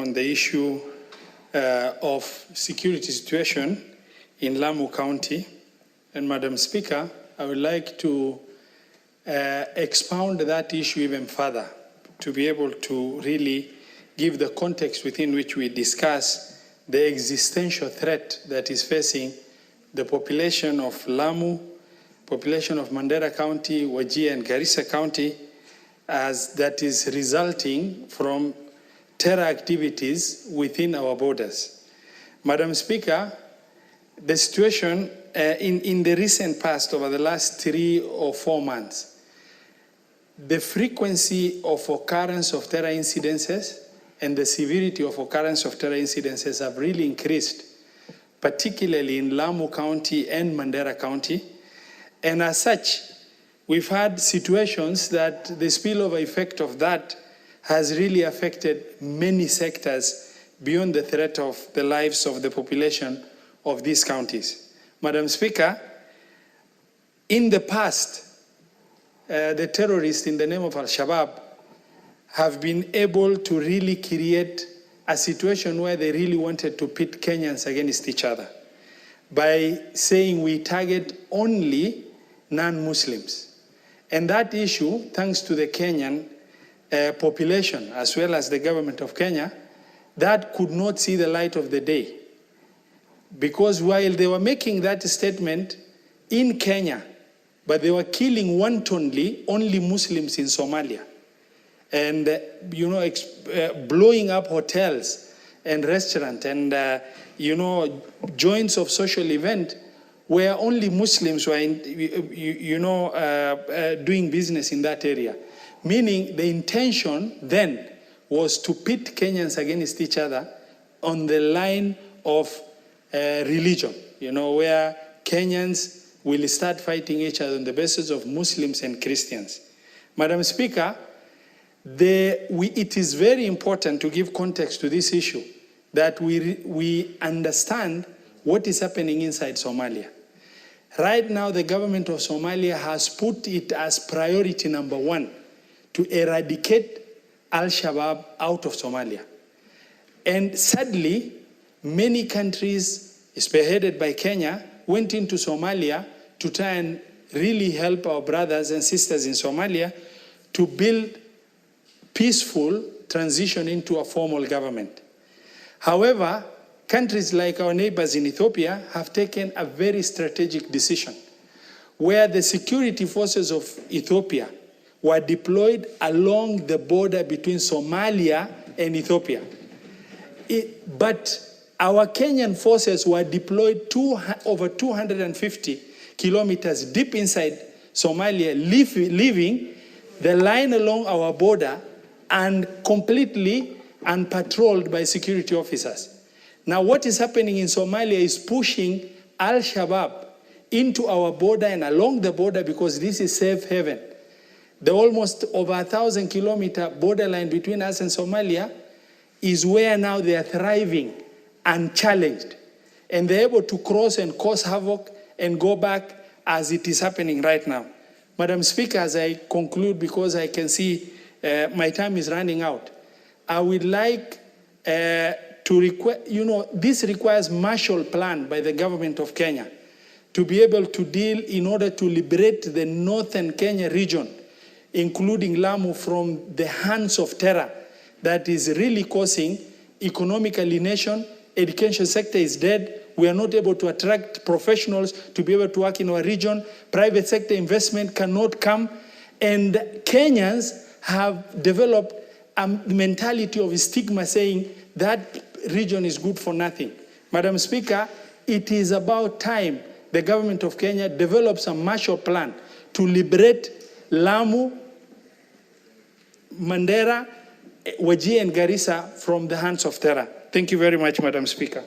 on the issue of security situation in Lamu County. And Madam Speaker, I would like to expound that issue even further to be able to really give the context within which we discuss the existential threat that is facing the population of Lamu, population of Mandera County, Wajia and Garisa County, as that is resulting from terror activities within our borders. Madam Speaker, the situation in the recent past, over the last 3 or 4 months, the frequency of occurrence of terror incidences and the severity of occurrence of terror incidences have really increased, particularly in Lamu County and Mandera County. And as such, we've had situations that the spillover effect of that has really affected many sectors beyond the threat of the lives of the population of these counties. Madam Speaker, in the past, the terrorists in the name of Al-Shabaab have been able to really create a situation where they really wanted to pit Kenyans against each other by saying we target only non-Muslims. And that issue, thanks to the Kenyan population as well as the government of Kenya, that could not see the light of the day. Because while they were making that statement in Kenya, but they were killing wantonly only Muslims in Somalia. And, blowing up hotels and restaurants and, joints of social event where only Muslims were, doing business in that area. Meaning the intention then was to pit Kenyans against each other on the line of religion, where Kenyans will start fighting each other on the basis of Muslims and Christians. Madam Speaker, it is very important to give context to this issue, that we understand what is happening inside Somalia. Right now, the government of Somalia has put it as priority number 1 to eradicate Al-Shabaab out of Somalia. And sadly, many countries, spearheaded by Kenya, went into Somalia to try and really help our brothers and sisters in Somalia to build peaceful transition into a formal government. However, countries like our neighbors in Ethiopia have taken a very strategic decision where the security forces of Ethiopia were deployed along the border between Somalia and Ethiopia. But our Kenyan forces were deployed over 250 kilometers deep inside Somalia, leaving the line along our border and completely unpatrolled by security officers. Now what is happening in Somalia is pushing Al-Shabaab into our border and along the border because this is safe haven. The almost over 1,000-kilometer borderline between us and Somalia is where now they are thriving unchallenged. And they're able to cross and cause havoc and go back as it is happening right now. Madam Speaker, as I conclude, because I can see my time is running out, I would like to request, this requires Marshall Plan by the government of Kenya to be able to deal in order to liberate the northern Kenya region, including Lamu, from the hands of terror that is really causing economic alienation. Education sector is dead. We are not able to attract professionals to be able to work in our region. Private sector investment cannot come. And Kenyans have developed a mentality of stigma saying that region is good for nothing. Madam Speaker, it is about time the government of Kenya develops a Marshall Plan to liberate Lamu, Mandera, Wajia and Garisa from the hands of terror. Thank you very much, Madam Speaker.